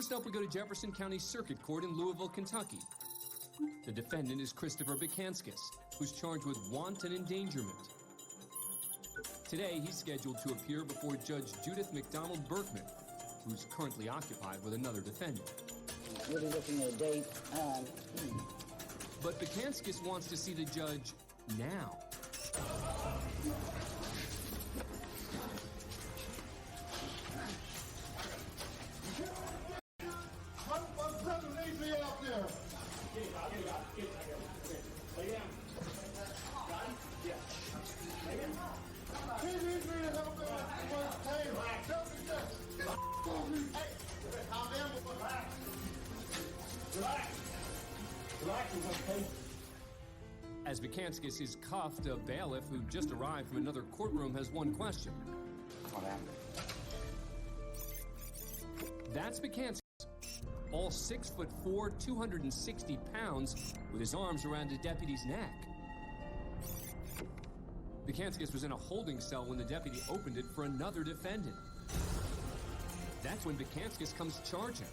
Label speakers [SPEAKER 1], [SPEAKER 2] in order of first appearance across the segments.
[SPEAKER 1] Next up, we go to Jefferson County Circuit Court in Louisville, Kentucky. The defendant is Christopher Bakanskis, who's charged with wanton endangerment. Today, he's scheduled to appear before Judge Judith McDonald Berkman, who's currently occupied with another defendant.
[SPEAKER 2] Really looking at a date.
[SPEAKER 1] But Bakanskis wants to see the judge now. As Bakanskis is cuffed, a bailiff who just arrived from another courtroom has one question. That's Bakanskis, all 6'4", 260 pounds, with his arms around a deputy's neck. Bakanskis was in a holding cell when the deputy opened it for another defendant. That's when Bakanskis comes charging.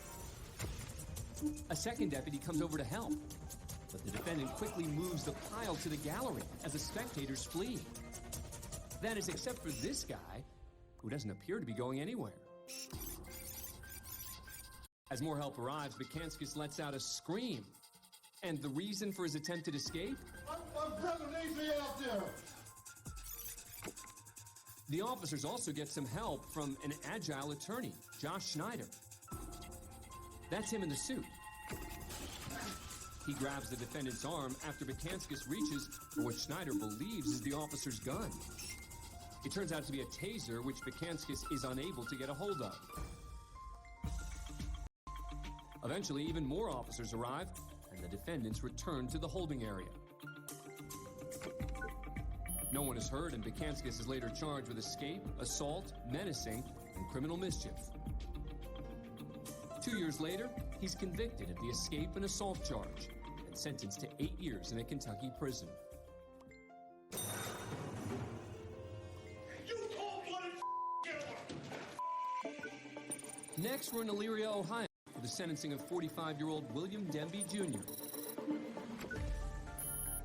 [SPEAKER 1] A second deputy comes over to help, but the defendant quickly moves the pile to the gallery as the spectators flee. That is, except for this guy, who doesn't appear to be going anywhere. As more help arrives, Bakanskis lets out a scream. And the reason for his attempted escape?
[SPEAKER 3] My brother needs me out there!
[SPEAKER 1] The officers also get some help from an agile attorney, Josh Schneider. That's him in the suit. He grabs the defendant's arm after Bakanskis reaches for what Schneider believes is the officer's gun. It turns out to be a taser, which Bakanskis is unable to get a hold of. Eventually, even more officers arrive, and the defendants return to the holding area. No one is hurt, and Bakanskis is later charged with escape, assault, menacing, and criminal mischief. 2 years later, he's convicted of the escape and assault charge and sentenced to 8 years in a Kentucky prison.
[SPEAKER 3] You cold-blooded killer!
[SPEAKER 1] Next, we're in Elyria, Ohio, for the sentencing of 45-year-old William Demby Jr.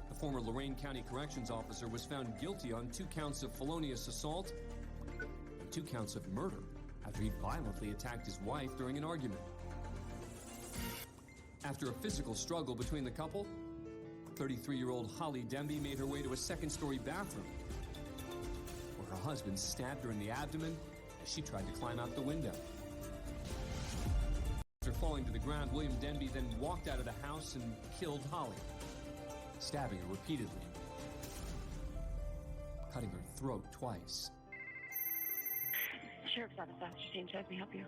[SPEAKER 1] The former Lorain County Corrections officer was found guilty on 2 counts of felonious assault and 2 counts of murder after he violently attacked his wife during an argument. After a physical struggle between the couple, 33-year-old Holly Demby made her way to a second-story bathroom, where her husband stabbed her in the abdomen as she tried to climb out the window. After falling to the ground, William Demby then walked out of the house and killed Holly, stabbing her repeatedly, cutting her throat twice.
[SPEAKER 4] Sheriff's Office, Officer James, let me help you.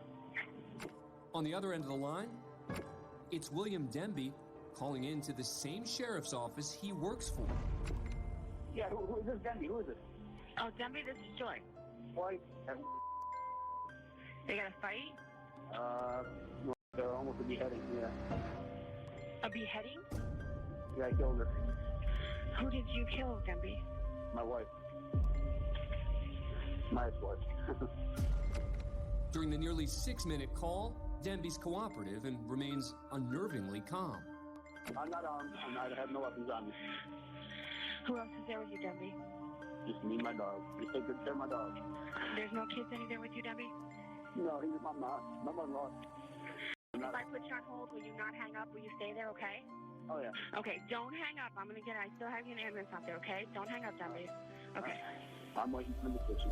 [SPEAKER 1] On the other end of the line, it's William Demby calling in to the same sheriff's office he works for.
[SPEAKER 5] Yeah, who is this Demby? Who is this?
[SPEAKER 4] Oh, Demby, this is Joy.
[SPEAKER 5] Boy,
[SPEAKER 4] They got a fight?
[SPEAKER 5] almost a beheading, yeah.
[SPEAKER 4] A beheading?
[SPEAKER 5] Yeah, I killed her.
[SPEAKER 4] Who did you kill, Demby?
[SPEAKER 5] My wife. My ex-wife.
[SPEAKER 1] During the nearly 6-minute call, Demby's cooperative and remains unnervingly calm.
[SPEAKER 5] I'm not armed. I have no weapons on me.
[SPEAKER 4] Who else is there with you, Demby?
[SPEAKER 5] Just me and my dog. Just take good care of my dog.
[SPEAKER 4] There's no kids any there with you, Demby?
[SPEAKER 5] No, he's my mother-in-law.
[SPEAKER 4] If I put you on hold, will you not hang up? Will you stay there, okay?
[SPEAKER 5] Oh, yeah.
[SPEAKER 4] Okay, don't hang up. I still have you an ambulance out there, okay? Don't hang up, Demby. Okay.
[SPEAKER 5] I'm waiting in the kitchen.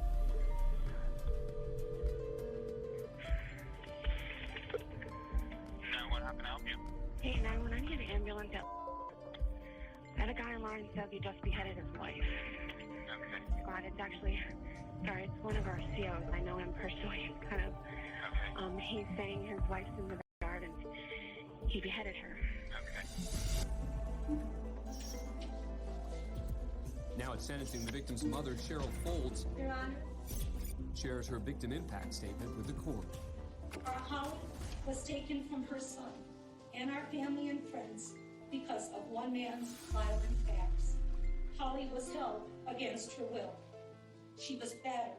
[SPEAKER 6] 911, how can I help you?
[SPEAKER 4] Hey, 911, I need an ambulance. I had a guy online says he just beheaded his wife.
[SPEAKER 6] Okay.
[SPEAKER 4] God, it's actually, sorry, it's one of our COs. I know him personally, kind of.
[SPEAKER 6] Okay.
[SPEAKER 4] He's saying his wife's in the backyard and he beheaded her.
[SPEAKER 6] Okay.
[SPEAKER 1] Now at sentencing, the victim's mother, Cheryl Folds,
[SPEAKER 7] Your Honor,
[SPEAKER 1] shares her victim impact statement with the court.
[SPEAKER 7] our house was taken from her son and our family and friends because of one man's violent acts. Holly was held against her will. She was battered,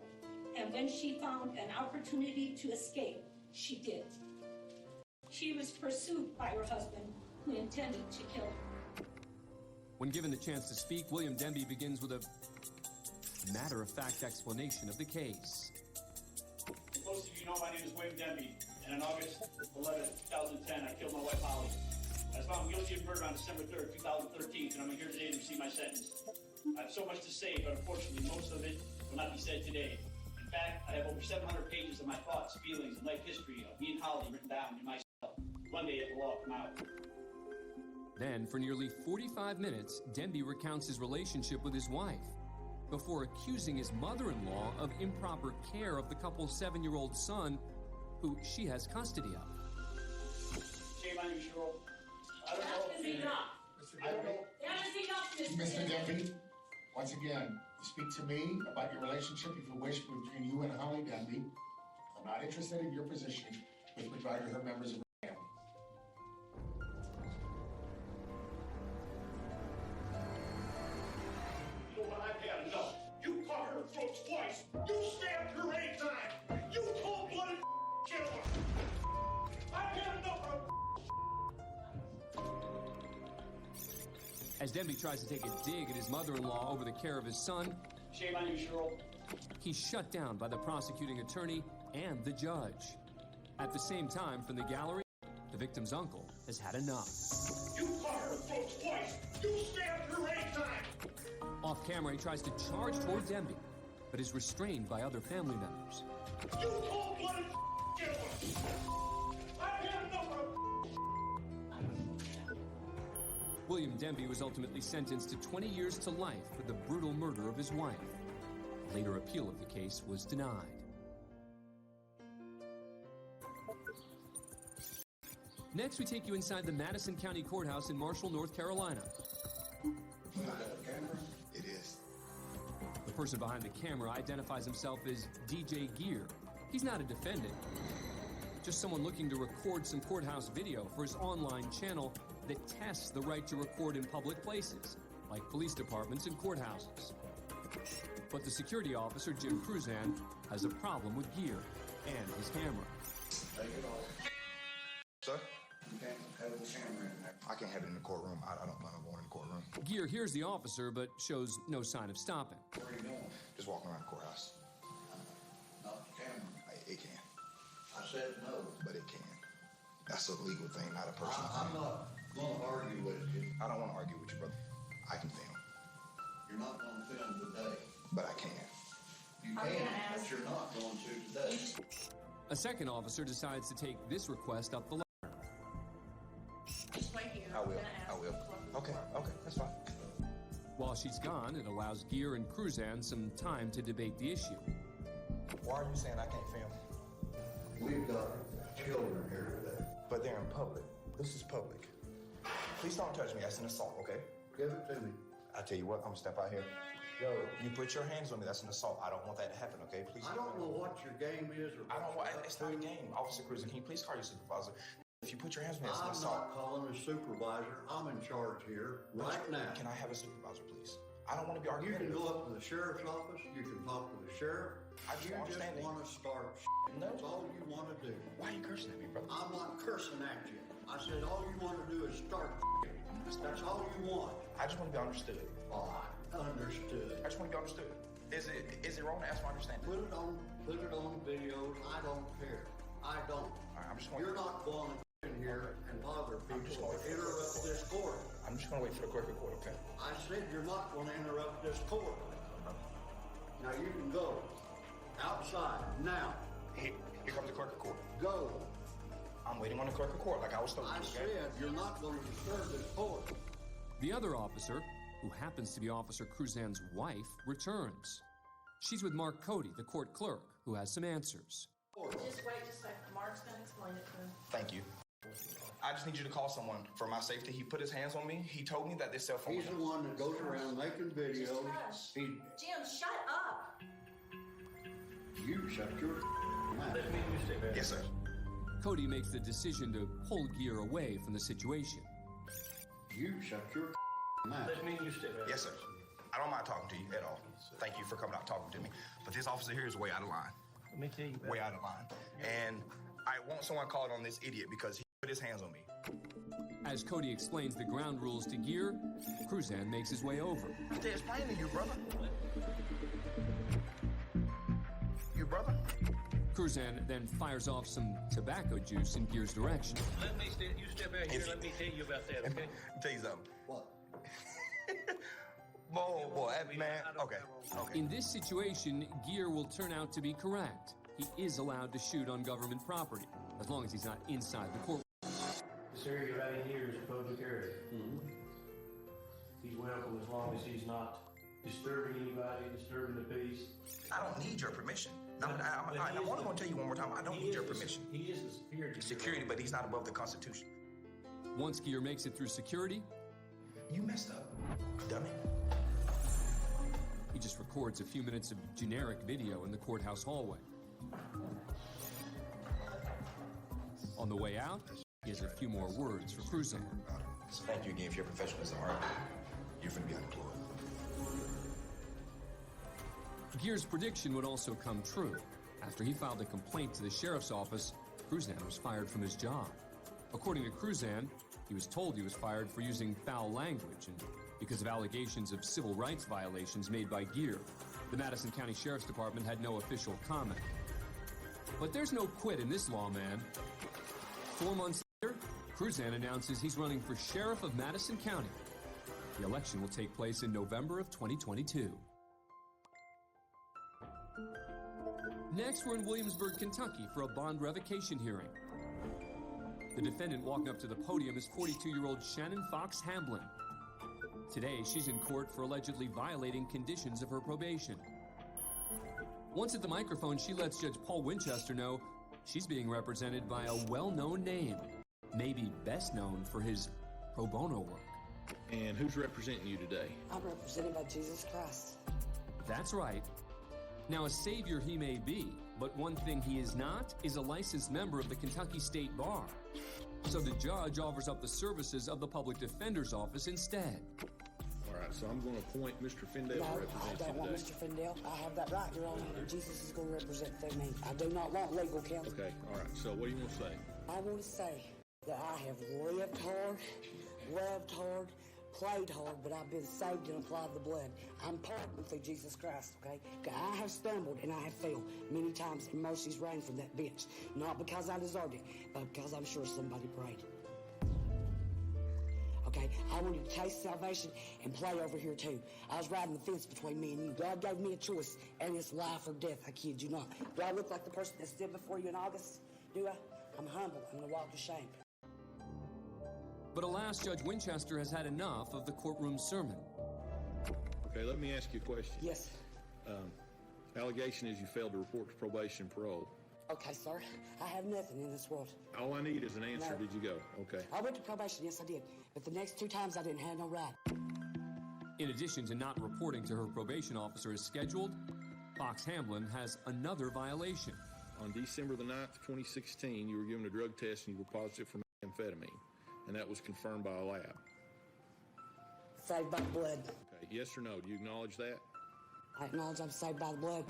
[SPEAKER 7] and when she found an opportunity to escape, she did. She was pursued by her husband, who intended to kill her.
[SPEAKER 1] When given the chance to speak, William Denby begins with a matter-of-fact explanation of the case.
[SPEAKER 8] Most of you know my name is William Denby, and on August 11, 2010, I killed my wife, Holly. I was found guilty of murder on December 3rd, 2013, and I'm here today to receive my sentence. I have so much to say, but unfortunately, most of it will not be said today. In fact, I have over 700 pages of my thoughts, feelings, and life history of me and Holly written down in my cell. One day it will all come out.
[SPEAKER 1] Then, for nearly 45 minutes, Denby recounts his relationship with his wife, before accusing his mother-in-law of improper care of the couple's 7-year-old son, who she has custody of.
[SPEAKER 8] Shame on you, Cheryl. I don't know.
[SPEAKER 7] That is enough.
[SPEAKER 8] I don't know.
[SPEAKER 7] That is enough,
[SPEAKER 3] Mr. Denby, once again, speak to me about your relationship, if you wish, between you and Holly Denby. I'm not interested in your position with regard to her members of her family. You know what? I've had enough. You cut her throat twice. You stabbed her 8 times. You cold-blooded killer. I've had enough of
[SPEAKER 1] As Denby tries to take a dig at his mother-in-law over the care of his son,
[SPEAKER 8] Shame on you, Cheryl.
[SPEAKER 1] he's shut down by the prosecuting attorney and the judge. At the same time, from the gallery, the victim's uncle has had enough.
[SPEAKER 3] You cut her throat twice. You stabbed her 8 times.
[SPEAKER 1] Off camera, he tries to charge toward Denby, but is restrained by other family members.
[SPEAKER 3] You cold-blooded killer. I've had enough of
[SPEAKER 1] William Denby was ultimately sentenced to 20 years to life for the brutal murder of his wife. Later appeal of the case was denied. Next, we take you inside the Madison County Courthouse in Marshall, North Carolina.
[SPEAKER 3] It is.
[SPEAKER 1] The person behind the camera identifies himself as DJ Gear. He's not a defendant, just someone looking to record some courthouse video for his online channel that tests the right to record in public places, like police departments and courthouses. But the security officer, Jim Cruzan, has a problem with Gear and his camera.
[SPEAKER 9] Take it off.
[SPEAKER 10] Sir?
[SPEAKER 9] You can't have the camera in there.
[SPEAKER 10] I can't have it in the courtroom. I don't plan on going in the courtroom.
[SPEAKER 1] Gear hears the officer, but shows no sign of stopping.
[SPEAKER 9] Where are you going?
[SPEAKER 10] Just walking around the courthouse.
[SPEAKER 9] Not the camera.
[SPEAKER 10] It can,
[SPEAKER 9] I said no.
[SPEAKER 10] but it can. That's a legal thing, not a personal
[SPEAKER 9] I'm
[SPEAKER 10] thing.
[SPEAKER 9] not going to argue with you.
[SPEAKER 10] I don't want to argue with you, brother. I can film,
[SPEAKER 9] You're not going to film today.
[SPEAKER 10] but I can.
[SPEAKER 9] You can, but you're not going to today.
[SPEAKER 1] A second officer decides to take this request up the ladder.
[SPEAKER 11] Just wait here.
[SPEAKER 10] I
[SPEAKER 11] I'm
[SPEAKER 10] will.
[SPEAKER 11] gonna ask
[SPEAKER 10] I will.
[SPEAKER 11] the clerk.
[SPEAKER 10] Okay, that's fine.
[SPEAKER 1] While she's gone, it allows Gear and Cruzan some time to debate the issue.
[SPEAKER 10] Why are you saying I can't film?
[SPEAKER 9] We've got children here today.
[SPEAKER 10] But they're in public. This is public. Please don't touch me. That's an assault, okay?
[SPEAKER 9] Give it to me.
[SPEAKER 10] I tell you what, I'm gonna step out here.
[SPEAKER 9] Go.
[SPEAKER 10] You put your hands on me. That's an assault. I don't want that to happen, okay? Please.
[SPEAKER 9] I don't know what your game is or
[SPEAKER 10] I don't want.
[SPEAKER 9] what
[SPEAKER 10] It's not a game, Officer Cruzan. Can you please call your supervisor? If you put your hands on me, that's an
[SPEAKER 9] I'm
[SPEAKER 10] assault.
[SPEAKER 9] not calling a supervisor. I'm in charge here right now.
[SPEAKER 10] Can I have a supervisor, please? I don't want to be
[SPEAKER 9] You
[SPEAKER 10] arguing.
[SPEAKER 9] can go up to the sheriff's office. You can talk to the sheriff.
[SPEAKER 10] I just
[SPEAKER 9] You
[SPEAKER 10] want
[SPEAKER 9] just
[SPEAKER 10] understanding.
[SPEAKER 9] want to start.
[SPEAKER 10] No.
[SPEAKER 9] That's all you want to do.
[SPEAKER 10] Why are you cursing at me, brother?
[SPEAKER 9] I'm not cursing at you. I said all you want to do is start. That's all you want.
[SPEAKER 10] I just want to be understood.
[SPEAKER 9] Oh, I understood.
[SPEAKER 10] I just want to be understood. Is it wrong to ask for understanding?
[SPEAKER 9] Put it on videos. I don't care. I don't.
[SPEAKER 10] All right, I'm just going.
[SPEAKER 9] You're not going in here and bother
[SPEAKER 10] just
[SPEAKER 9] people
[SPEAKER 10] going-
[SPEAKER 9] or interrupt this court.
[SPEAKER 10] I'm just going to wait for the clerk of court, okay?
[SPEAKER 9] I said you're not going to interrupt this court. Now you can go outside now.
[SPEAKER 10] Here comes the clerk of court.
[SPEAKER 9] Go.
[SPEAKER 10] I'm waiting on the clerk of court, like I was told.
[SPEAKER 9] I
[SPEAKER 10] okay?
[SPEAKER 9] said you're not going to disturb this court.
[SPEAKER 1] The other officer, who happens to be Officer Cruzan's wife, returns. She's with Mark Cody, the court clerk, who has some answers.
[SPEAKER 11] Just wait just a second. Mark's gonna explain it to him.
[SPEAKER 10] Thank you. I just need you to call someone for my safety. He put his hands on me. He told me that this cell phone.
[SPEAKER 9] He's the one that goes around making videos.
[SPEAKER 11] Just hush.
[SPEAKER 9] He,
[SPEAKER 11] Jim, shut up.
[SPEAKER 9] you shut your mouth.
[SPEAKER 10] Yes, sir.
[SPEAKER 1] Cody makes the decision to pull Gear away from the situation.
[SPEAKER 9] You shut your mouth.
[SPEAKER 10] Yes, sir. I don't mind talking to you at all. Thank you for coming out and talking to me. But this officer here is way out of line.
[SPEAKER 12] Let me tell you,
[SPEAKER 10] Way out of line. And I want someone called on this idiot because he put his hands on me.
[SPEAKER 1] As Cody explains the ground rules to Gear, Cruzan makes his way over.
[SPEAKER 10] They explain to you, brother. You brother?
[SPEAKER 1] Cruzan then fires off some tobacco juice in Gear's direction.
[SPEAKER 8] Let me you step back here. Let me tell you about that, okay?
[SPEAKER 10] Tell you something.
[SPEAKER 9] What?
[SPEAKER 10] Boy, man. Okay.
[SPEAKER 1] In this situation, Gear will turn out to be correct. He is allowed to shoot on government property, as long as he's not inside the courtroom.
[SPEAKER 8] This area right in here is a public area. He's welcome as long as he's not disturbing anybody, disturbing the peace.
[SPEAKER 10] I don't need your permission. I'm only going to tell you one more time. I don't need your permission.
[SPEAKER 8] He is the
[SPEAKER 10] Security, but he's not above the Constitution.
[SPEAKER 1] Once Gear makes it through security,
[SPEAKER 10] You messed up, dummy.
[SPEAKER 1] he just records a few minutes of generic video in the courthouse hallway. On the way out, he has a few more words for Cruzan.
[SPEAKER 10] Thank you again for your professionalism, all right? You're going to be unemployed.
[SPEAKER 1] Gear's prediction would also come true. After he filed a complaint to the sheriff's office, Cruzan was fired from his job. According to Cruzan, he was told he was fired for using foul language and because of allegations of civil rights violations made by Gear. The Madison County Sheriff's Department had no official comment. But there's no quit in this lawman. 4 months later, Cruzan announces he's running for sheriff of Madison County. The election will take place in November of 2022. Next, we're in Williamsburg, Kentucky for a bond revocation hearing. The defendant walking up to the podium is 42-year-old Shannon Fox Hamblin. Today, she's in court for allegedly violating conditions of her probation. Once at the microphone, she lets Judge Paul Winchester know she's being represented by a well-known name, maybe best known for his pro bono work.
[SPEAKER 12] And who's representing you today?
[SPEAKER 2] I'm represented by Jesus Christ.
[SPEAKER 1] That's right. Now, a savior he may be, but one thing he is not is a licensed member of the Kentucky State Bar. So the judge offers up the services of the public defender's office instead.
[SPEAKER 12] All right, so I'm going to appoint Mr. Findale
[SPEAKER 2] No,
[SPEAKER 12] to represent
[SPEAKER 2] I don't
[SPEAKER 12] you
[SPEAKER 2] want
[SPEAKER 12] today.
[SPEAKER 2] Mr. Findale. I have that right, Your Honor. Jesus is going to represent through me. I do not want legal counsel.
[SPEAKER 12] Okay, all right, so what do you want to say?
[SPEAKER 2] I want to say that I have lived hard, loved hard, played hard, but I've been saved and applied the blood. I'm pardoned through Jesus Christ, okay? I have stumbled and I have failed many times, and mercy's rained from that bench. Not because I deserved it, but because I'm sure somebody prayed. Okay, I wanted to taste salvation and play over here too. I was riding the fence between me and you. God gave me a choice, and it's life or death. I kid you not. Do I look like the person that stood before you in August? Do I? I'm humble. I'm gonna walk to shame.
[SPEAKER 1] But alas, Judge Winchester has had enough of the courtroom sermon.
[SPEAKER 12] Okay, let me ask you a question.
[SPEAKER 2] Yes.
[SPEAKER 12] Allegation is you failed to report to probation and parole.
[SPEAKER 2] Okay, sir. I have nothing in this world.
[SPEAKER 12] All I need is an answer.
[SPEAKER 2] No.
[SPEAKER 12] Did you go? Okay.
[SPEAKER 2] I went to probation, yes I did. But the next 2 times I didn't have no right.
[SPEAKER 1] In addition to not reporting to her probation officer as scheduled, Fox Hamblin has another violation.
[SPEAKER 12] On December the 9th, 2016, you were given a drug test and you were positive for amphetamine, and that was confirmed by a lab.
[SPEAKER 2] Saved by the blood.
[SPEAKER 12] Okay, yes or no? Do you acknowledge that?
[SPEAKER 2] I acknowledge I'm saved by the blood.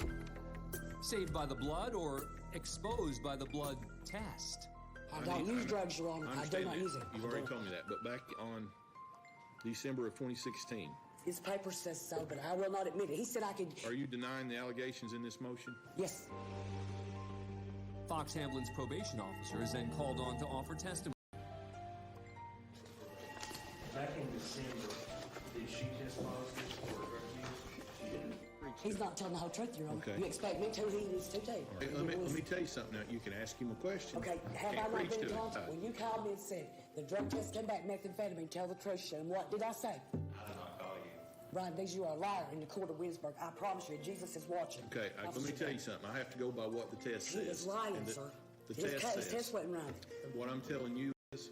[SPEAKER 1] Saved by the blood or exposed by the blood test?
[SPEAKER 2] I don't use drugs, Your Honor. I do not use it.
[SPEAKER 12] You've already told me that, but back on December of 2016.
[SPEAKER 2] His paper says so, but I will not admit it. He said I could...
[SPEAKER 12] Are you denying the allegations in this motion?
[SPEAKER 2] Yes.
[SPEAKER 1] Fox Hamblin's probation officer is then called on to offer testimony.
[SPEAKER 8] Back in December, did she test positive for drug use? She didn't.
[SPEAKER 2] He's not telling the whole truth, Your Honor.
[SPEAKER 12] Okay.
[SPEAKER 2] You expect me to, he needs to too.
[SPEAKER 12] Hey, let me tell you something now. You can ask him a question.
[SPEAKER 2] Okay, have
[SPEAKER 12] Can't
[SPEAKER 2] I not
[SPEAKER 12] preach
[SPEAKER 2] been
[SPEAKER 12] to
[SPEAKER 2] told?
[SPEAKER 12] it.
[SPEAKER 2] When you called me and said the drug test came back methamphetamine, tell the truth, Shannon. What did I say?
[SPEAKER 8] I did not call you.
[SPEAKER 2] Brian Dees, you are a liar in the court of Williamsburg. I promise you, Jesus is watching.
[SPEAKER 12] Okay, let me tell you something. I have to go by what the test
[SPEAKER 2] He
[SPEAKER 12] says.
[SPEAKER 2] is lying,
[SPEAKER 12] And
[SPEAKER 2] sir.
[SPEAKER 12] The
[SPEAKER 2] His
[SPEAKER 12] test
[SPEAKER 2] test
[SPEAKER 12] says.
[SPEAKER 2] wasn't right.
[SPEAKER 12] What I'm telling you is,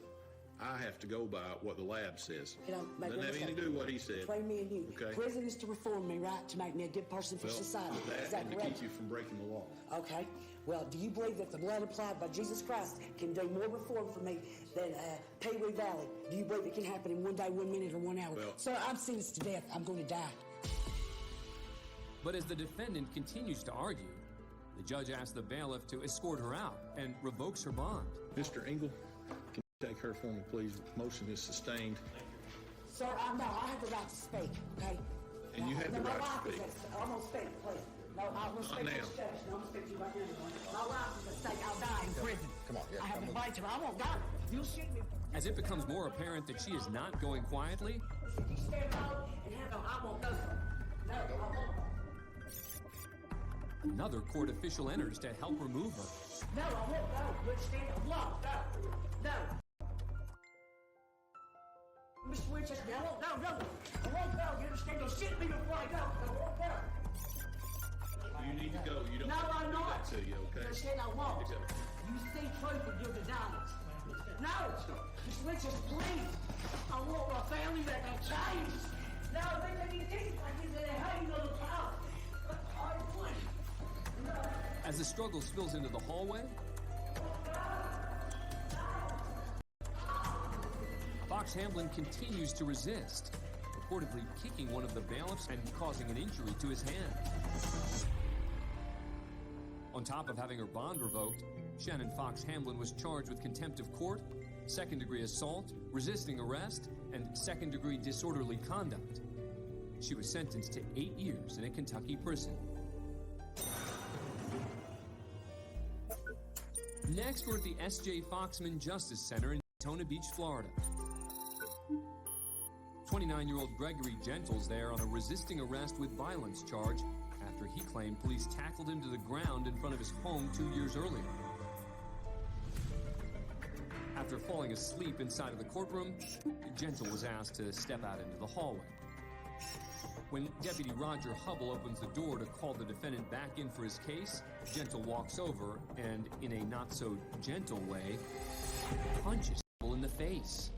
[SPEAKER 12] I have to go by what the lab says.
[SPEAKER 2] You know, make
[SPEAKER 12] Doesn't
[SPEAKER 2] no
[SPEAKER 12] have anything to
[SPEAKER 2] mistake.
[SPEAKER 12] do what he said.
[SPEAKER 2] Between me and you,
[SPEAKER 12] Okay.
[SPEAKER 2] prison is to reform me, right? To make me a good person for
[SPEAKER 12] Well,
[SPEAKER 2] society. Is
[SPEAKER 12] that
[SPEAKER 2] that
[SPEAKER 12] and to
[SPEAKER 2] correct?
[SPEAKER 12] keep you from breaking the law.
[SPEAKER 2] Okay. Well, do you believe that the blood applied by Jesus Christ can do more reform for me than Pee Wee Valley? Do you believe it can happen in 1 day, 1 minute, or 1 hour?
[SPEAKER 12] Well-
[SPEAKER 2] Sir, I'm sentenced to death. I'm going to die.
[SPEAKER 1] But as the defendant continues to argue, the judge asks the bailiff to escort her out and revokes her bond.
[SPEAKER 12] Mr. Engel, can you Take her for me, please. Motion is sustained.
[SPEAKER 2] Sir, I have the right to speak, okay?
[SPEAKER 12] And you have the right to speak.
[SPEAKER 2] I'm going to speak, please. No, I'm going to speak to this judge. No, I'm going to speak to you right now. My wife is at stake. I'll die in prison.
[SPEAKER 3] Come on, yeah,
[SPEAKER 2] I have
[SPEAKER 3] come
[SPEAKER 2] a
[SPEAKER 3] on.
[SPEAKER 2] right to. I won't die. You'll shoot me.
[SPEAKER 1] As it becomes more apparent that she is not going quietly,
[SPEAKER 2] If you stand out and have I won't go. No, I won't.
[SPEAKER 1] another court official enters to help remove her.
[SPEAKER 2] No, I won't go. You understand? I won't go. No. Mr. Winchester, I won't go. No. I won't go. You understand? You'll shoot me before I go. I won't go.
[SPEAKER 12] You need to go. You don't
[SPEAKER 2] No,
[SPEAKER 12] have to
[SPEAKER 2] I'm
[SPEAKER 12] do
[SPEAKER 2] not.
[SPEAKER 12] that to you, okay?
[SPEAKER 2] You understand? I won't.
[SPEAKER 12] You need to go.
[SPEAKER 2] You see truth and you'll deny it. No. Mr. Winchester, please. I want my family back. I've changed. No, they need things like this. They hate you little child. Please. No.
[SPEAKER 1] As the struggle spills into the hallway, Fox Hamlin continues to resist, reportedly kicking one of the bailiffs and causing an injury to his hand. On top of having her bond revoked, Shannon Fox Hamlin was charged with contempt of court, second-degree assault, resisting arrest, and second-degree disorderly conduct. She was sentenced to 8 years in a Kentucky prison. Next, we're at the S.J. Foxman Justice Center in Daytona Beach, Florida. 29-year-old Gregory Gentle's there on a resisting arrest with violence charge after he claimed police tackled him to the ground in front of his home 2 years earlier. After falling asleep inside of the courtroom, Gentle was asked to step out into the hallway. When Deputy Roger Hubble opens the door to call the defendant back in for his case, Gentle walks over and, in a not-so-gentle way, punches Hubble in the face.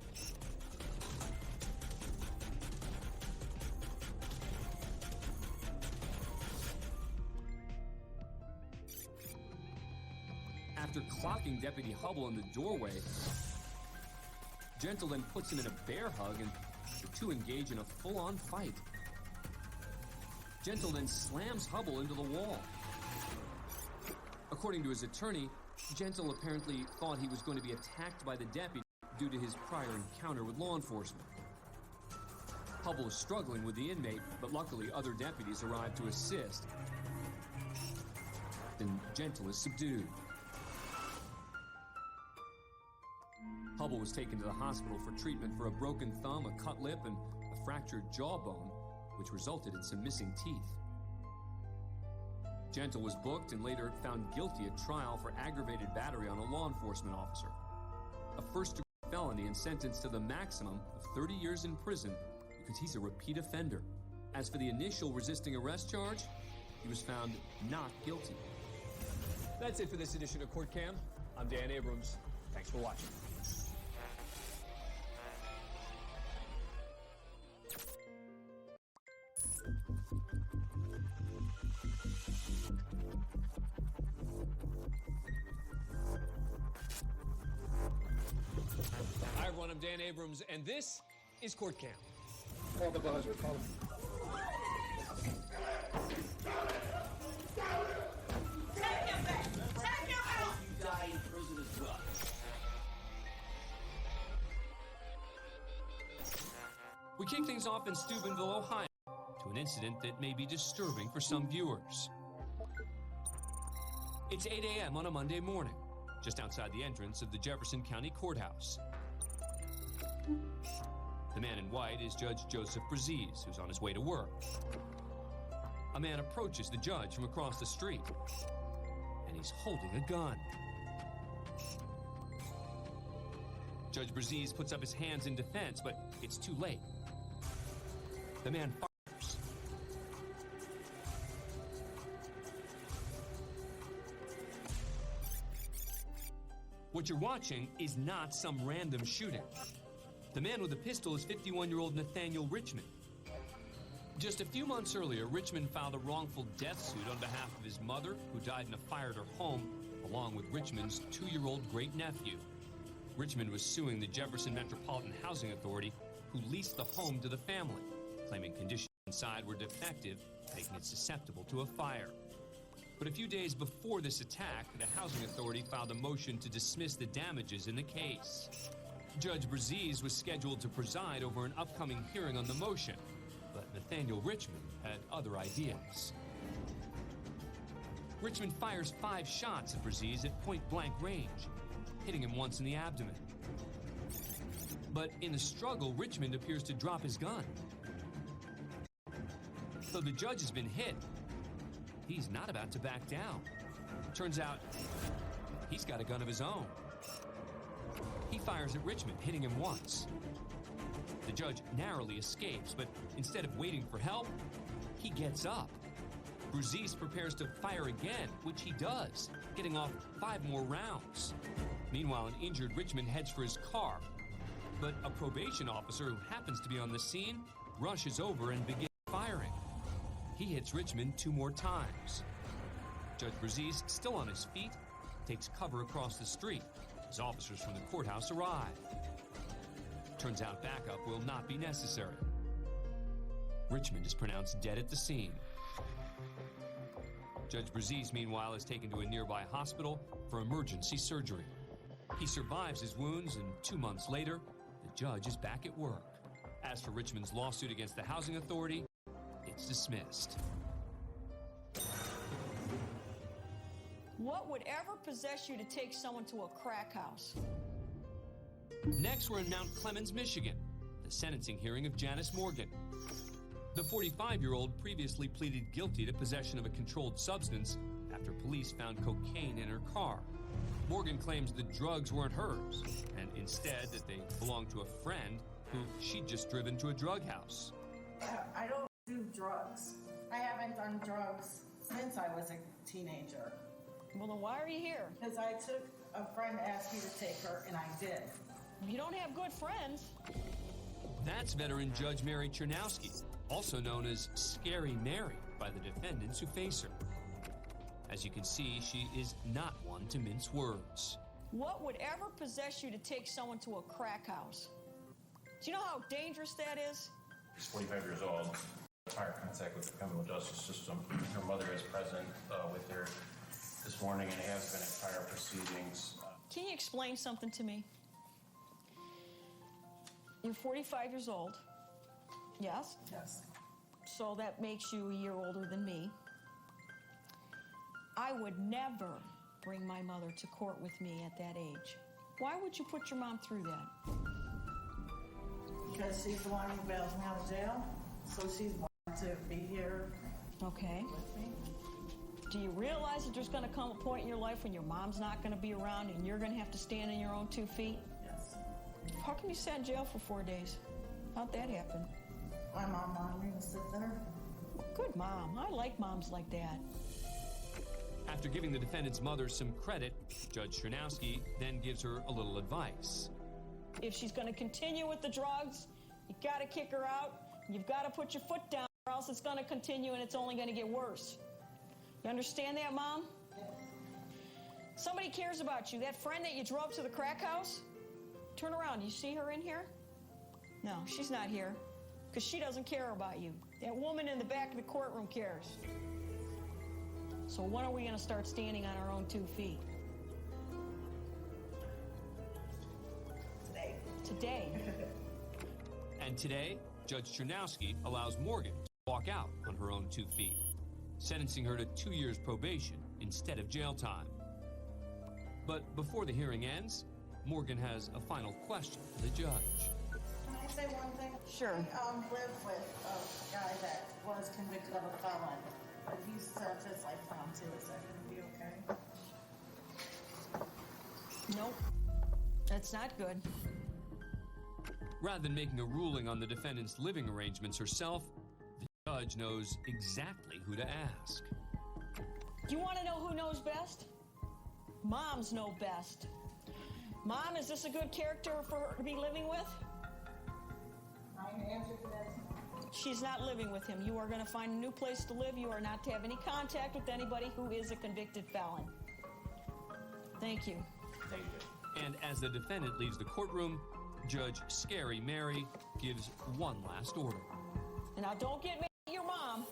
[SPEAKER 1] After clocking Deputy Hubble in the doorway, Gentle then puts him in a bear hug and the two engage in a full-on fight. Gentle then slams Hubble into the wall. According to his attorney, Gentle apparently thought he was going to be attacked by the deputy due to his prior encounter with law enforcement. Hubble is struggling with the inmate, but luckily other deputies arrive to assist. Then Gentle is subdued. Hubble was taken to the hospital for treatment for a broken thumb, a cut lip, and a fractured jawbone, which resulted in some missing teeth. Gentle was booked and later found guilty at trial for aggravated battery on a law enforcement officer, a first-degree felony and sentenced to the maximum of 30 years in prison because he's a repeat offender. As for the initial resisting arrest charge, he was found not guilty.
[SPEAKER 13] That's it for this edition of Court Cam. I'm Dan Abrams. Thanks for watching. Hi, everyone. I'm Dan Abrams, and this is Court Cam.
[SPEAKER 3] Call the buzzer. Call him.
[SPEAKER 11] Take him back! Take him out!
[SPEAKER 13] You die in prison as well.
[SPEAKER 1] We kick things off in Steubenville, Ohio, to an incident that may be disturbing for some viewers. It's 8 a.m. on a Monday morning, just outside the entrance of the Jefferson County Courthouse. The man in white is Judge Joseph Braziz, who's on his way to work. A man approaches the judge from across the street, and he's holding a gun. Judge Braziz puts up his hands in defense, but it's too late. The man fires. What you're watching is not some random shooting. The man with the pistol is 51-year-old Nathaniel Richmond. Just a few months earlier, Richmond filed a wrongful death suit on behalf of his mother, who died in a fire at her home, along with Richmond's 2-year-old great-nephew. Richmond was suing the Jefferson Metropolitan Housing Authority, who leased the home to the family, claiming conditions inside were defective, making it susceptible to a fire. But a few days before this attack, the Housing Authority filed a motion to dismiss the damages in the case. Judge Braziz was scheduled to preside over an upcoming hearing on the motion, but Nathaniel Richmond had other ideas. Richmond fires 5 shots at Braziz at point-blank range, hitting him once in the abdomen. But in the struggle, Richmond appears to drop his gun. Though the judge has been hit, he's not about to back down. Turns out, he's got a gun of his own. He fires at Richmond, hitting him once. The judge narrowly escapes, but instead of waiting for help, he gets up. Braziz prepares to fire again, which he does, getting off 5 more rounds. Meanwhile, an injured Richmond heads for his car, but a probation officer who happens to be on the scene rushes over and begins firing. He hits Richmond 2 more times. Judge Braziz, still on his feet, takes cover across the street as officers from the courthouse arrive. Turns out backup will not be necessary. Richmond is pronounced dead at the scene. Judge Braziz, meanwhile, is taken to a nearby hospital for emergency surgery. He survives his wounds, and 2 months later, the judge is back at work. As for Richmond's lawsuit against the housing authority, it's dismissed.
[SPEAKER 11] What would ever possess you to take someone to a crack house?
[SPEAKER 1] Next, we're in Mount Clemens, Michigan, the sentencing hearing of Janice Morgan. The 45-year-old previously pleaded guilty to possession of a controlled substance after police found cocaine in her car. Morgan claims the drugs weren't hers, and instead that they belonged to a friend who she'd just driven to a drug house.
[SPEAKER 14] I don't do drugs. I haven't done drugs since I was a teenager.
[SPEAKER 11] Well, then why are you here?
[SPEAKER 14] Because I took a friend asked me to take her, and I did.
[SPEAKER 11] You don't have good friends.
[SPEAKER 1] That's veteran Judge Mary Chernowski, also known as Scary Mary by the defendants who face her. As you can see, she is not one to mince words.
[SPEAKER 11] What would ever possess you to take someone to a crack house? Do you know how dangerous that is?
[SPEAKER 15] She's 45 years old, prior contact with the criminal justice system. Her mother is present with her this morning and has been in prior proceedings.
[SPEAKER 11] Can you explain something to me? You're 45 years old. Yes?
[SPEAKER 14] Yes.
[SPEAKER 11] So that makes you a year older than me. I would never bring my mother to court with me at that age. Why would you put your mom through that?
[SPEAKER 14] Because she's the one who bails me out of jail, so she's wanting to be here.
[SPEAKER 11] Okay.
[SPEAKER 14] With me.
[SPEAKER 11] Do you realize that there's going to come a point in your life when your mom's not going to be around and you're going to have to stand on your own 2 feet?
[SPEAKER 14] Yes.
[SPEAKER 11] How come you sat in jail for 4 days? How'd that happen?
[SPEAKER 14] My mom wanted me to sit there.
[SPEAKER 11] Good mom. I like moms like that.
[SPEAKER 1] After giving the defendant's mother some credit, Judge Chernowski then gives her a little advice.
[SPEAKER 11] If she's going to continue with the drugs, you got to kick her out. You've got to put your foot down, or else it's going to continue and it's only going to get worse. You understand that, Mom?
[SPEAKER 14] Yes.
[SPEAKER 11] Somebody cares about you. That friend that you drove to the crack house, turn around. Do you see her in here? No, she's not here because she doesn't care about you. That woman in the back of the courtroom cares. So when are we going to start standing on our own 2 feet? Today.
[SPEAKER 1] And today, Judge Chernowski allows Morgan to walk out on her own 2 feet, sentencing her to 2 years probation instead of jail time. But before the hearing ends, Morgan has a final question for the judge.
[SPEAKER 14] Can I say one thing?
[SPEAKER 11] Sure.
[SPEAKER 14] I live with a guy that was convicted of a felon, but he served his life on too. Is that going to be okay?
[SPEAKER 11] Nope. That's not good.
[SPEAKER 1] Rather than making a ruling on the defendant's living arrangements herself, the judge knows exactly who to ask.
[SPEAKER 11] Do you want to know who knows best? Moms know best. Mom, is this a good character for her to be living with?
[SPEAKER 14] My answer to that is
[SPEAKER 11] She's not living with him. You are going to find a new place to live. You are not to have any contact with anybody who is a convicted felon. Thank you.
[SPEAKER 15] Thank you.
[SPEAKER 1] And as the defendant leaves the courtroom, Judge Scary Mary gives one last order.
[SPEAKER 11] Now, don't get mad at your mom.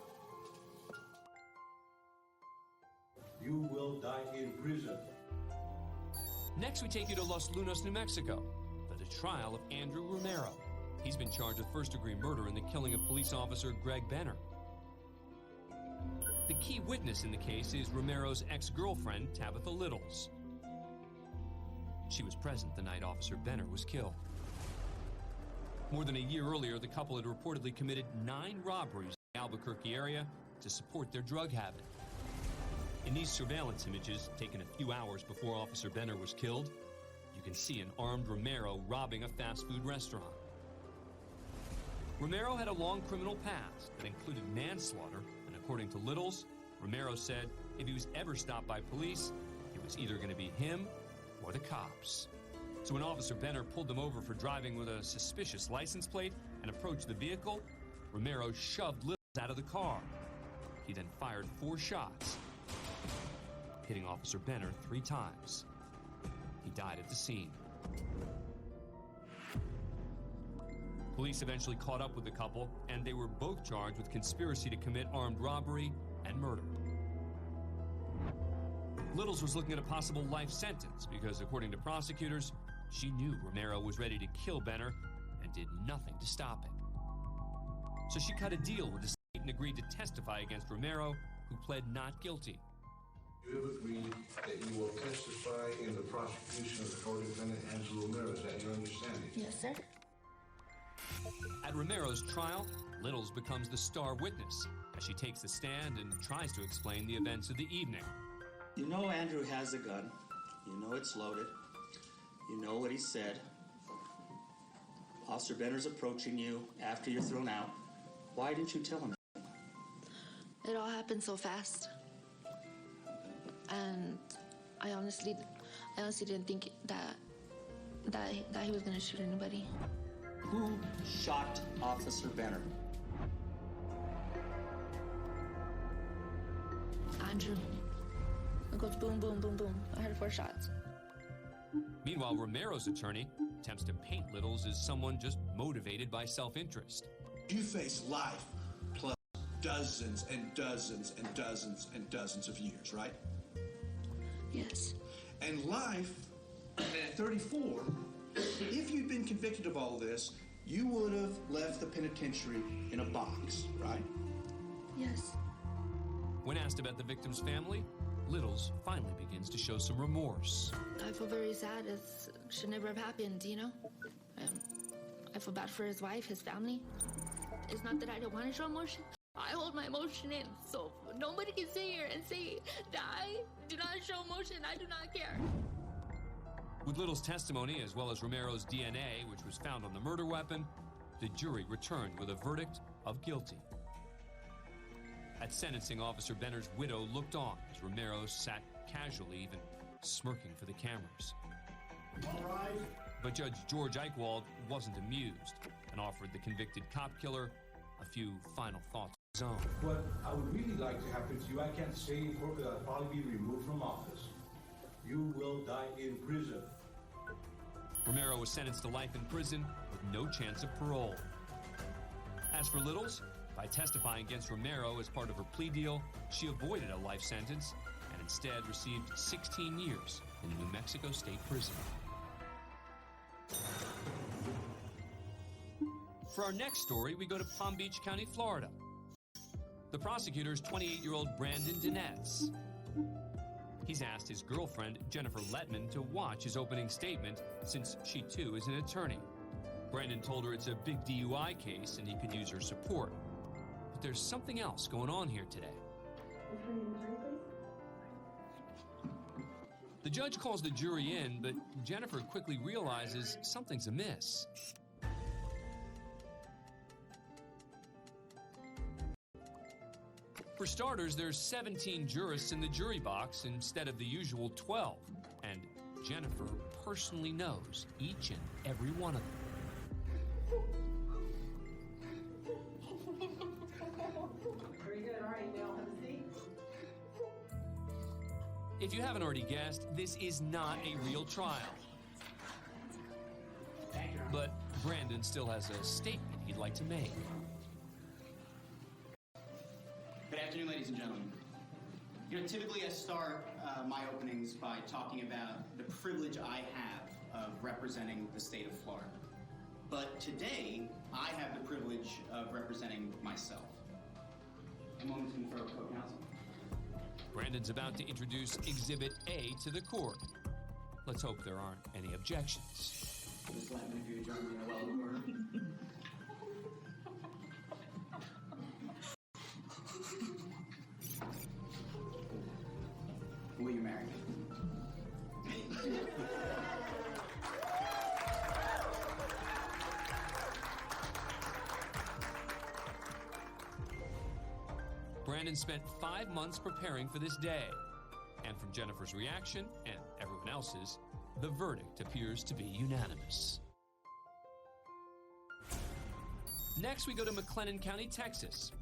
[SPEAKER 9] You will die in prison.
[SPEAKER 1] Next, we take you to Los Lunas, New Mexico. The the trial of Andrew Romero. He's been charged with first-degree murder in the killing of police officer Greg Benner. The key witness in the case is Romero's ex-girlfriend, Tabitha Littles. She was present the night Officer Benner was killed. More than a year earlier, the couple had reportedly committed 9 robberies in the Albuquerque area to support their drug habit. In these surveillance images, taken a few hours before Officer Benner was killed, you can see an armed Romero robbing a fast food restaurant. Romero had a long criminal past that included manslaughter, and according to Littles, Romero said if he was ever stopped by police, it was either going to be him or the cops. So when Officer Benner pulled them over for driving with a suspicious license plate and approached the vehicle, Romero shoved Littles out of the car. He then fired 4 shots, hitting Officer Benner 3 times. He died at the scene. Police eventually caught up with the couple, and they were both charged with conspiracy to commit armed robbery and murder. Littles was looking at a possible life sentence because, according to prosecutors, she knew Romero was ready to kill Benner and did nothing to stop it. So she cut a deal with the state and agreed to testify against Romero, who pled not guilty.
[SPEAKER 16] You have agreed that you will testify in the prosecution of the co-defendant Andrew Romero. Is that your understanding?
[SPEAKER 14] Yes, sir.
[SPEAKER 1] At Romero's trial, Littles becomes the star witness as she takes the stand and tries to explain the events of the evening.
[SPEAKER 17] You know Andrew has a gun. You know it's loaded. You know what he said. Officer Benner's approaching you after you're thrown out. Why didn't you tell him?
[SPEAKER 18] It all happened so fast. And I honestly didn't think that he was going to shoot anybody.
[SPEAKER 17] Who shot Officer Benner?
[SPEAKER 18] Andrew. It goes boom, boom, boom, boom. I heard 4 shots.
[SPEAKER 1] Meanwhile, Romero's attorney attempts to paint Littles as someone just motivated by self-interest.
[SPEAKER 19] You face life plus dozens and dozens and dozens and dozens of years, right?
[SPEAKER 18] Yes.
[SPEAKER 19] And life, at 34, if you'd been convicted of all this, you would have left the penitentiary in a box, right?
[SPEAKER 18] Yes.
[SPEAKER 1] When asked about the victim's family, Littles finally begins to show some remorse.
[SPEAKER 18] I feel very sad. It should never have happened, you know? I feel bad for his wife, his family. It's not that I don't want to show emotion. I hold my emotion in, so nobody can sit here and say that I do not show emotion. I do not care.
[SPEAKER 1] With Little's testimony, as well as Romero's DNA, which was found on the murder weapon, the jury returned with a verdict of guilty. At sentencing, Officer Benner's widow looked on as Romero sat casually, even smirking for the cameras.
[SPEAKER 9] All right.
[SPEAKER 1] But Judge George Eichwald wasn't amused and offered the convicted cop killer a few final thoughts of his own.
[SPEAKER 9] What I would really like to happen to you, I can't say in court, but I'll probably be removed from office. You will die in prison.
[SPEAKER 1] Romero was sentenced to life in prison with no chance of parole. As for Littles, by testifying against Romero as part of her plea deal, she avoided a life sentence and instead received 16 years in a New Mexico State prison. For our next story, we go to Palm Beach County, Florida. The prosecutor's 28-year-old Brandon Dinetz. He's asked his girlfriend, Jennifer Letman, to watch his opening statement since she, too, is an attorney. Brandon told her it's a big DUI case and he could use her support. But there's something else going on here today. The judge calls the jury in, but Jennifer quickly realizes something's amiss. For starters, there's 17 jurists in the jury box instead of the usual 12, and Jennifer personally knows each and every one of them.
[SPEAKER 14] Very good. All right, now have a seat.
[SPEAKER 1] If you haven't already guessed, this is not a real trial. But Brandon still has a statement he'd like to make.
[SPEAKER 20] Good afternoon, ladies and gentlemen. You know, typically I start my openings by talking about the privilege I have of representing the state of Florida. But today, I have the privilege of representing myself. A moment to confer with co-counsel.
[SPEAKER 1] Brandon's about to introduce Exhibit A to the court. Let's hope there aren't any objections.
[SPEAKER 20] Just laughing if you adjourn me in a well order. Will you marry me?
[SPEAKER 1] Brandon spent 5 months preparing for this day. And from Jennifer's reaction, and everyone else's, the verdict appears to be unanimous. Next, we go to McLennan County, Texas.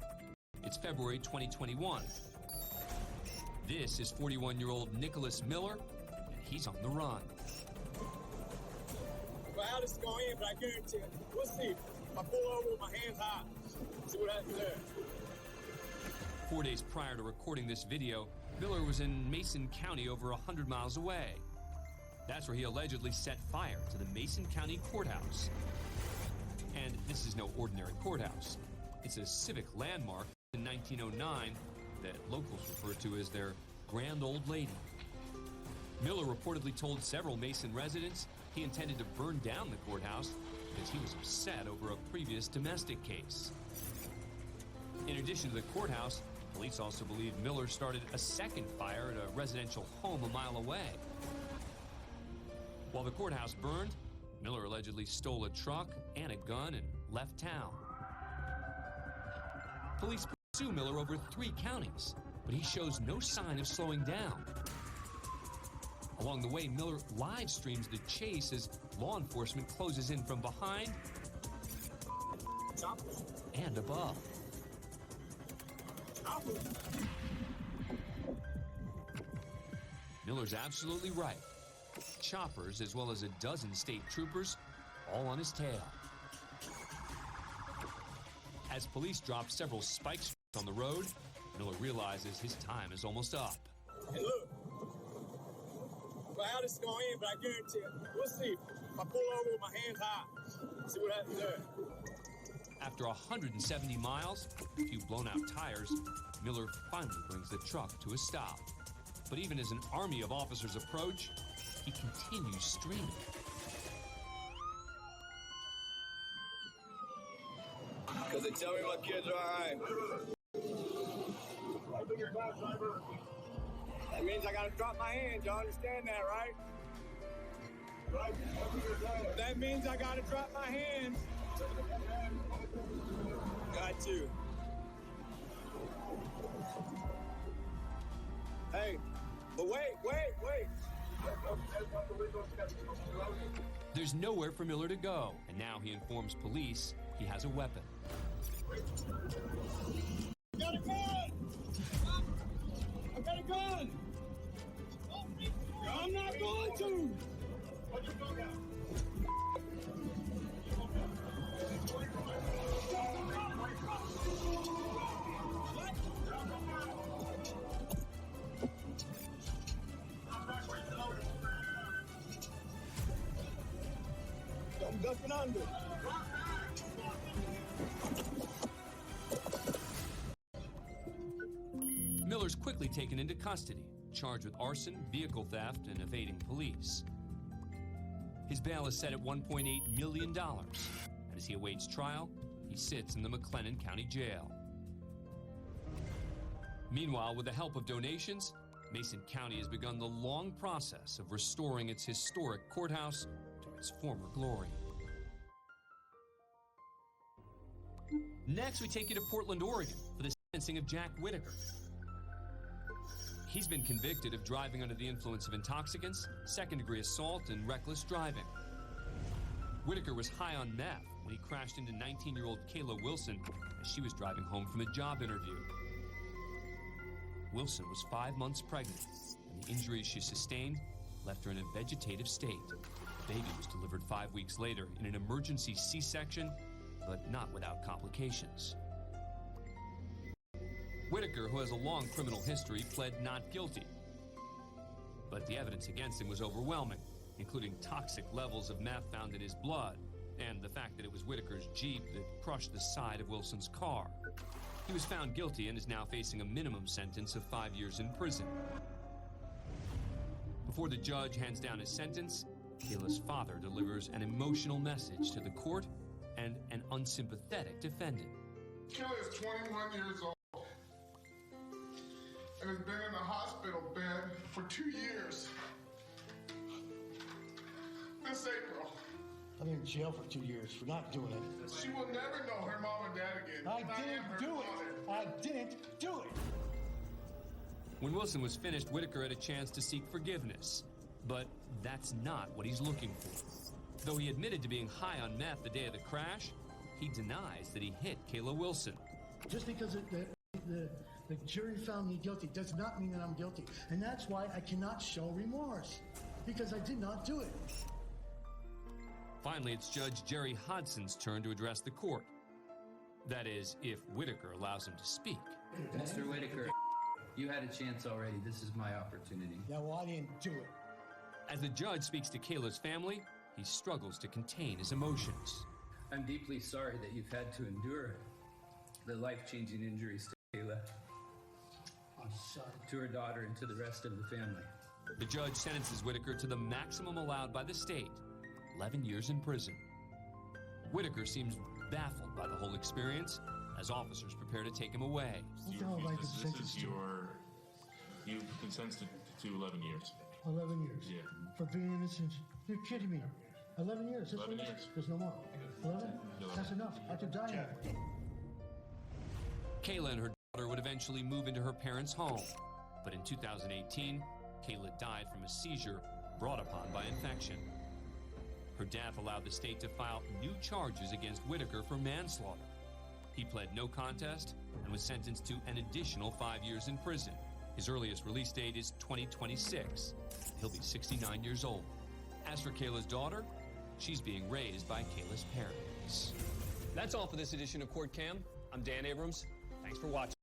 [SPEAKER 1] It's February 2021. This is 41-year-old Nicholas Miller, and he's on the run.
[SPEAKER 21] Well, how this is going in, but I guarantee you, we'll see. If I pull over with my hands high, see what happens there.
[SPEAKER 1] 4 days prior to recording this video, Miller was in Mason County over 100 miles away. That's where he allegedly set fire to the Mason County Courthouse. And this is no ordinary courthouse. It's a civic landmark in 1909 that locals refer to as their Grand Old Lady. Miller reportedly told several Mason residents he intended to burn down the courthouse because he was upset over a previous domestic case. In addition to the courthouse, police also believe Miller started a second fire at a residential home a mile away. While the courthouse burned, Miller allegedly stole a truck and a gun and left town. Police pursue Miller over 3 counties, but he shows no sign of slowing down. Along the way, Miller live streams the chase as law enforcement closes in from behind and above. Miller's absolutely right. Choppers, as well as a dozen state troopers, all on his tail. As police drop several spikes on the road, Miller realizes his time is almost up.
[SPEAKER 21] Hey, look. Well, how this is going in, but I guarantee you, we'll see. If I pull over with my hands high, see what happens there.
[SPEAKER 1] After 170 miles, a few blown-out tires, Miller finally brings the truck to a stop. But even as an army of officers approach, he continues streaming.
[SPEAKER 21] Because they tell me my kids are all right. That means I got to drop my hands. Y'all understand that, right? That means I got to drop my hands. Got to. Hey, but wait.
[SPEAKER 1] There's nowhere for Miller to go, and now he informs police he has a weapon.
[SPEAKER 21] I got a gun! I got a gun! I'm not going to! Put your gun down. I'm ducking under.
[SPEAKER 1] Miller's quickly taken into custody, charged with arson, vehicle theft, and evading police. His bail is set at $1.8 million, and as he awaits trial, he sits in the McLennan County Jail. Meanwhile, with the help of donations, Mason County has begun the long process of restoring its historic courthouse to its former glory. Next, we take you to Portland, Oregon, for the sentencing of Jack Whitaker. He's been convicted of driving under the influence of intoxicants, second-degree assault, and reckless driving. Whitaker was high on meth when he crashed into 19-year-old Kayla Wilson as she was driving home from a job interview. Wilson was 5 months pregnant, and the injuries she sustained left her in a vegetative state. The baby was delivered 5 weeks later in an emergency C-section, but not without complications. Whitaker, who has a long criminal history, pled not guilty. But the evidence against him was overwhelming. including toxic levels of meth found in his blood and the fact that it was Whitaker's Jeep that crushed the side of Wilson's car. He was found guilty and is now facing a minimum sentence of 5 years in prison. Before the judge hands down his sentence, Kayla's father delivers an emotional message to the court and an unsympathetic defendant.
[SPEAKER 5] Kayla is 21 years old and has been in a hospital bed for 2 years. This April.
[SPEAKER 22] I've been in jail for 2 years for not doing it.
[SPEAKER 5] She will never know her mom and dad again.
[SPEAKER 22] I didn't do it. I didn't do it.
[SPEAKER 1] When Wilson was finished, Whitaker had a chance to seek forgiveness. But that's not what he's looking for. Though he admitted to being high on meth the day of the crash, he denies that he hit Kayla Wilson.
[SPEAKER 22] Just because the jury found me guilty does not mean that I'm guilty. And that's why I cannot show remorse. Because I did not do it.
[SPEAKER 1] Finally, it's Judge Jerry Hodson's turn to address the court. That is, if Whitaker allows him to speak.
[SPEAKER 23] Mr. Whitaker, you had a chance already. This is my opportunity.
[SPEAKER 22] Yeah, well, I didn't do it.
[SPEAKER 1] As the judge speaks to Kayla's family, he struggles to contain his emotions.
[SPEAKER 23] I'm deeply sorry that you've had to endure the life-changing injuries to Kayla,
[SPEAKER 22] I'm sorry.
[SPEAKER 23] to her daughter, and to the rest of the family.
[SPEAKER 1] The judge sentences Whitaker to the maximum allowed by the state, 11 years in prison. Whitaker seems baffled by the whole experience as officers prepare to take him away.
[SPEAKER 24] You've been sentenced to 11 years.
[SPEAKER 22] 11 years.
[SPEAKER 24] Yeah.
[SPEAKER 22] For being innocent. You're kidding me. 11 years. That's
[SPEAKER 24] 11
[SPEAKER 22] enough.
[SPEAKER 24] years.
[SPEAKER 22] There's no more. 11? That's enough. I could die now.
[SPEAKER 1] Kayla and her daughter would eventually move into her parents' home. But in 2018, Kayla died from a seizure brought upon by infection. Her death allowed the state to file new charges against Whitaker for manslaughter. He pled no contest and was sentenced to an additional 5 years in prison. His earliest release date is 2026. He'll be 69 years old. As for Kayla's daughter, she's being raised by Kayla's parents.
[SPEAKER 13] That's all for this edition of Court Cam. I'm Dan Abrams. Thanks for watching.